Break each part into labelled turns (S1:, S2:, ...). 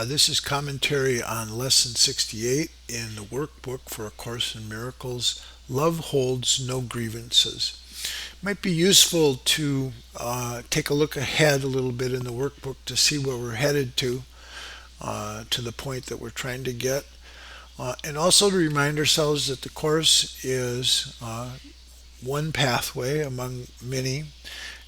S1: This is commentary on Lesson 68 in the Workbook for A Course in Miracles. Love holds no grievances. Might be useful to take a look ahead a little bit in the workbook to see where we're headed to the point that we're trying to get. And also to remind ourselves that the Course is one pathway among many,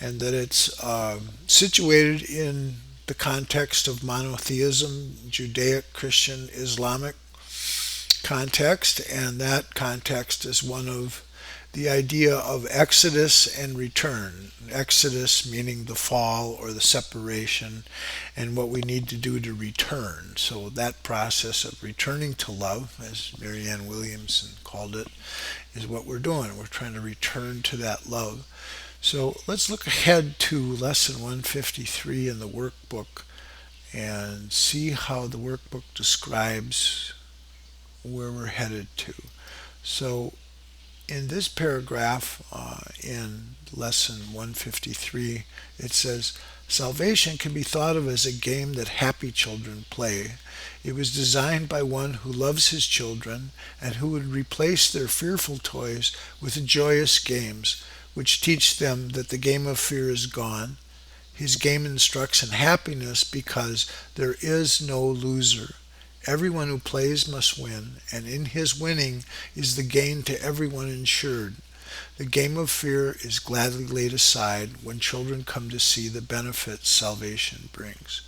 S1: and that it's situated in the context of monotheism, Judaic, Christian, Islamic context, and that context is one of the idea of exodus and return. Exodus meaning the fall or the separation, and what we need to do to return. So, that process of returning to love, as Marianne Williamson called it, is what we're doing. We're trying to return to that love. So let's look ahead to lesson 153 in the workbook and see how the workbook describes where we're headed to. So in this paragraph in lesson 153, it says, "Salvation can be thought of as a game that happy children play. It was designed by one who loves his children and who would replace their fearful toys with joyous games, which teach them that the game of fear is gone. His game instructs in happiness because there is no loser. Everyone who plays must win, and in his winning is the gain to everyone insured. The game of fear is gladly laid aside when children come to see the benefits salvation brings."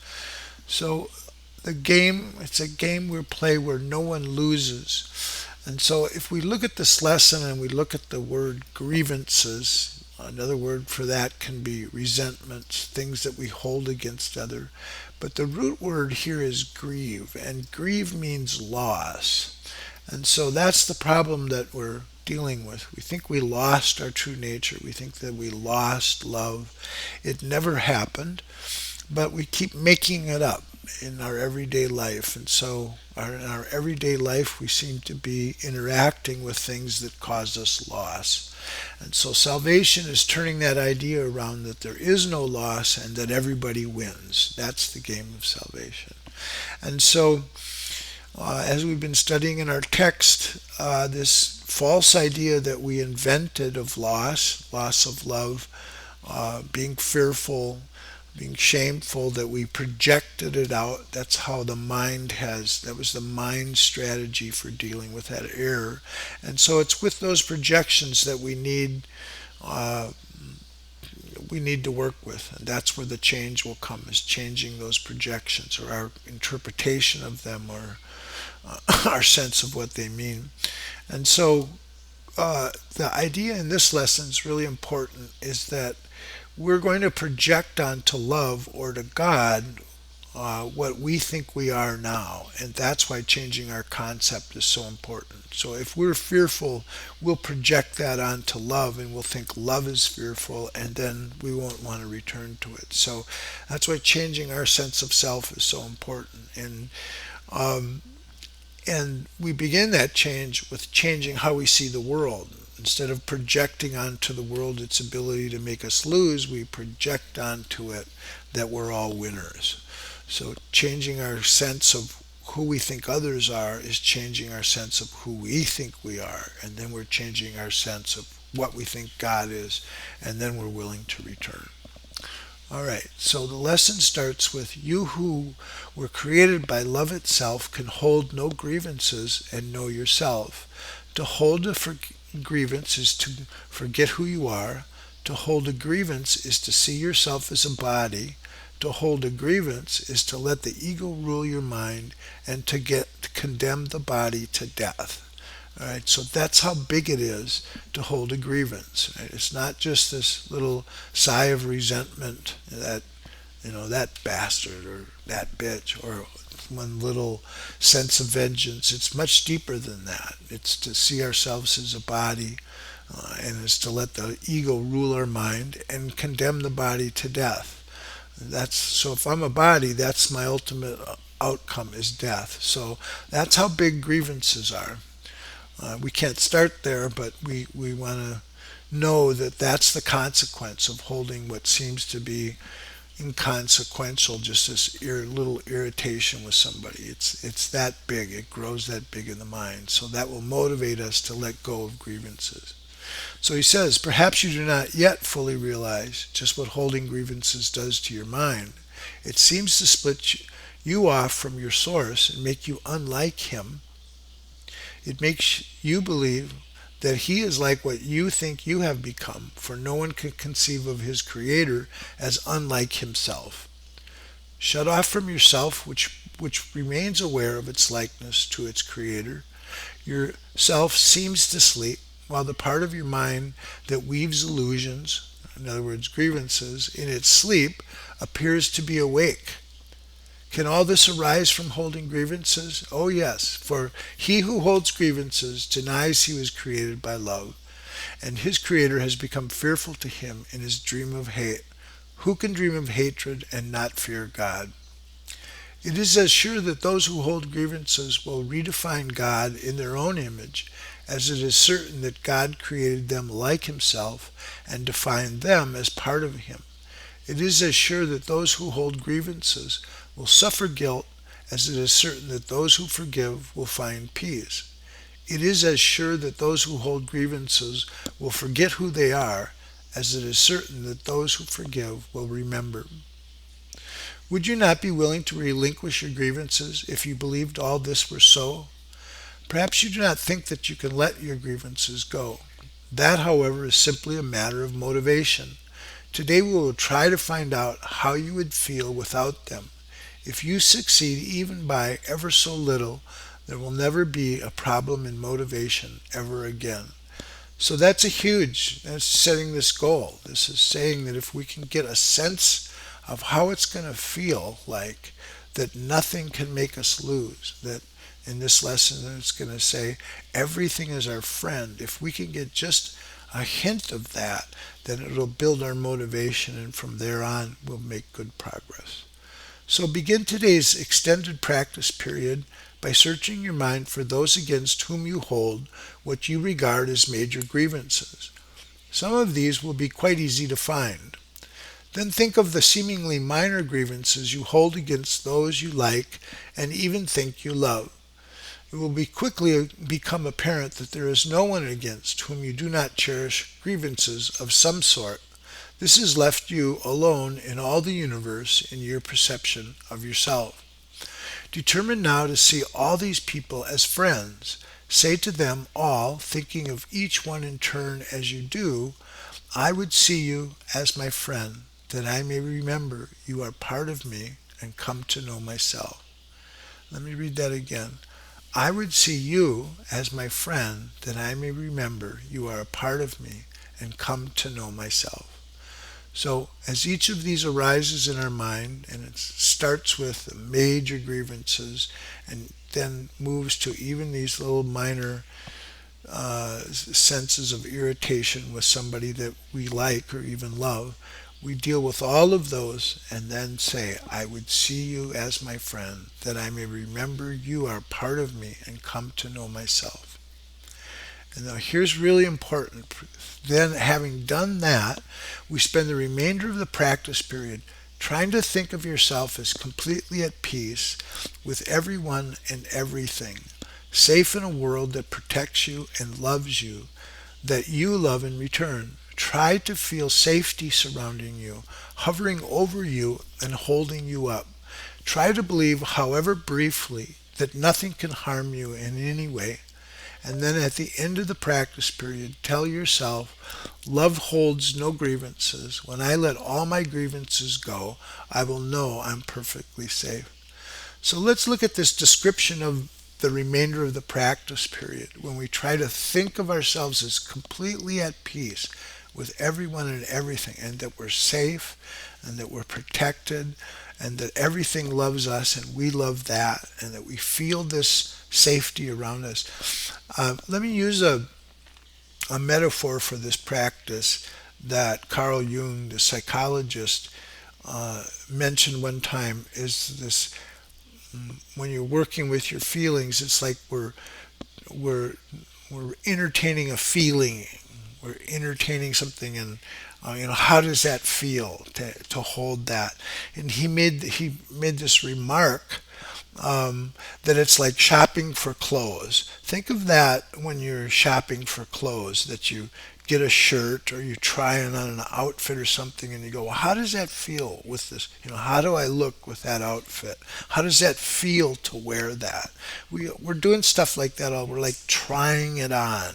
S1: So it's a game we play where no one loses. And so if we look at this lesson and we look at the word grievances, another word for that can be resentments, things that we hold against other. But the root word here is grieve, and grieve means loss. And so that's the problem that we're dealing with. We think we lost our true nature. We think that we lost love. It never happened, but we keep making it up in our everyday life. And so in our everyday life, we seem to be interacting with things that cause us loss. And so salvation is turning that idea around that there is no loss and that everybody wins. That's the game of salvation. And so, as we've been studying in our text, this false idea that we invented of loss of love, being fearful, being shameful, that we projected it out. That's how that was the mind strategy for dealing with that error. And so it's with those projections that uh, we need to work with. And that's where the change will come, is changing those projections or our interpretation of them, or our sense of what they mean. And so the idea in this lesson is really important, is that we're going to project onto love or to God what we think we are now. And that's why changing our concept is so important. So if we're fearful, we'll project that onto love and we'll think love is fearful, and then we won't want to return to it. So that's why changing our sense of self is so important. Um, and we begin that change with changing how we see the world. Instead of projecting onto the world its ability to make us lose, we project onto it that we're all winners. So changing our sense of who we think others are is changing our sense of who we think we are. And then we're changing our sense of what we think God is, and then we're willing to return. All right, so the lesson starts with, "You who were created by love itself can hold no grievances and know yourself. To hold a grievance is to forget who you are. To hold a grievance is to see yourself as a body. To hold a grievance is to let the ego rule your mind and to condemn the body to death." All right, so that's how big it is to hold a grievance. Right? It's not just this little sigh of resentment that, that bastard or that bitch, or one little sense of vengeance. It's much deeper than that. It's to see ourselves as a body, and it's to let the ego rule our mind and condemn the body to death. So if I'm a body, that's my ultimate outcome, is death. So that's how big grievances are. We can't start there, but we want to know that that's the consequence of holding what seems to be inconsequential, just this little irritation with somebody. It's that big. It grows that big in the mind. So that will motivate us to let go of grievances. So he says, perhaps you do not yet fully realize just what holding grievances does to your mind. It seems to split you off from your source and make you unlike him. It makes you believe that he is like what you think you have become, for no one can conceive of his creator as unlike himself. Shut off from yourself, which remains aware of its likeness to its creator, your self seems to sleep, while the part of your mind that weaves illusions, in other words, grievances, in its sleep appears to be awake. Can all this arise from holding grievances? Oh, yes, for he who holds grievances denies he was created by love, and his creator has become fearful to him in his dream of hate. Who can dream of hatred and not fear God? It is as sure that those who hold grievances will redefine God in their own image as it is certain that God created them like himself and defined them as part of him. It is as sure that those who hold grievances will suffer guilt as it is certain that those who forgive will find peace. It is as sure that those who hold grievances will forget who they are as it is certain that those who forgive will remember. Would you not be willing to relinquish your grievances if you believed all this were so? Perhaps you do not think that you can let your grievances go. That, however, is simply a matter of motivation. Today we will try to find out how you would feel without them. If you succeed even by ever so little, there will never be a problem in motivation ever again. So that's setting this goal. This is saying that if we can get a sense of how it's going to feel like, that nothing can make us lose, that in this lesson it's going to say everything is our friend. If we can get just a hint of that, then it'll build our motivation, and from there on we'll make good progress. So begin today's extended practice period by searching your mind for those against whom you hold what you regard as major grievances. Some of these will be quite easy to find. Then think of the seemingly minor grievances you hold against those you like and even think you love. It will quickly become apparent that there is no one against whom you do not cherish grievances of some sort. This has left you alone in all the universe in your perception of yourself. Determine now to see all these people as friends. Say to them all, thinking of each one in turn as you do, I would see you as my friend, that I may remember you are part of me and come to know myself. Let me read that again. I would see you as my friend, that I may remember you are a part of me and come to know myself. So as each of these arises in our mind, and it starts with the major grievances and then moves to even these little minor senses of irritation with somebody that we like or even love, we deal with all of those and then say, I would see you as my friend, that I may remember you are part of me and come to know myself. And now here's really important. Then, having done that, we spend the remainder of the practice period trying to think of yourself as completely at peace with everyone and everything, safe in a world that protects you and loves you, that you love in return. Try to feel safety surrounding you, hovering over you and holding you up. Try to believe, however briefly, that nothing can harm you in any way. And then at the end of the practice period, tell yourself, love holds no grievances. When I let all my grievances go, I will know I'm perfectly safe. So let's look at this description of the remainder of the practice period, when we try to think of ourselves as completely at peace with everyone and everything, and that we're safe and that we're protected and that everything loves us and we love that, and that we feel this safety around us. Let me use a metaphor for this practice that Carl Jung, the psychologist, mentioned one time. Is this, when you're working with your feelings, it's like we're entertaining a feeling. we're entertaining something, and how does that feel to hold that? And he made this remark, that it's like shopping for clothes. Think of that when you're shopping for clothes, that you get a shirt or you try it on an outfit or something, and you go, well, how does that feel with this? How do I look with that outfit? How does that feel to wear that? We're doing stuff like that. We're like trying it on.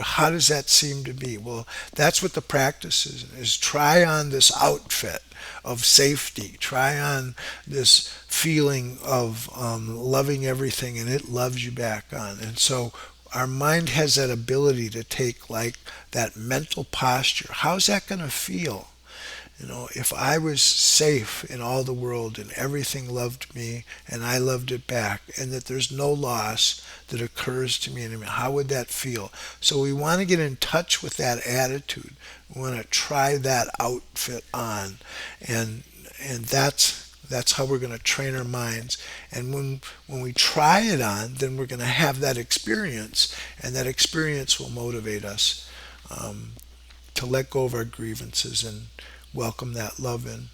S1: How does that seem to be? Well, that's what the practice is try on this outfit of safety. Try on this feeling of loving everything, and it loves you back on. And so our mind has that ability to take like that mental posture. How's that going to feel? If I was safe in all the world and everything loved me and I loved it back, and that there's no loss that occurs to me anymore, how would that feel? So we want to get in touch with that attitude. We want to try that outfit on, and that's how we're going to train our minds. And when we try it on, then we're going to have that experience, and that experience will motivate us um, to let go of our grievances and welcome that love in.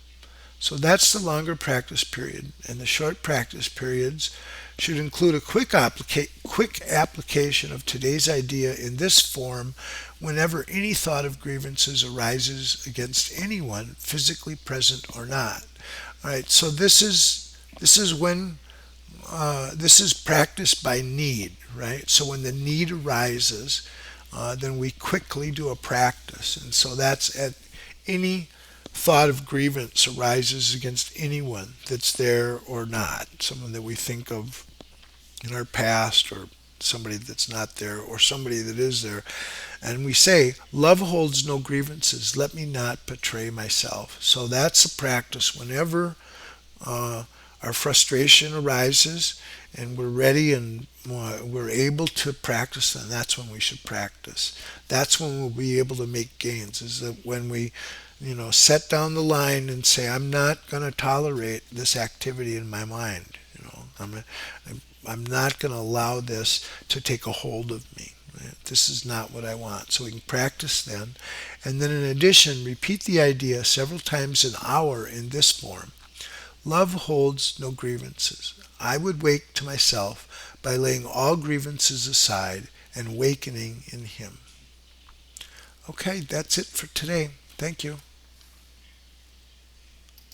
S1: So that's the longer practice period, and the short practice periods should include a quick application of today's idea in this form whenever any thought of grievances arises against anyone, physically present or not. All right, so this is when this is practice by need, right? So when the need arises, then we quickly do a practice, and so that's at any thought of grievance arises against anyone that's there or not, someone that we think of in our past, or somebody that's not there, or somebody that is there. And we say, love holds no grievances. Let me not betray myself. So that's a practice. Whenever uh, our frustration arises and we're ready and we're able to practice, then that's when we should practice. That's when we'll be able to make gains, is that when we set down the line and say, I'm not going to tolerate this activity in my mind. I'm not going to allow this to take a hold of me. This is not what I want. So we can practice then. And then in addition, repeat the idea several times an hour in this form. Love holds no grievances. I would wake to myself by laying all grievances aside and wakening in Him. Okay, that's it for today. Thank you.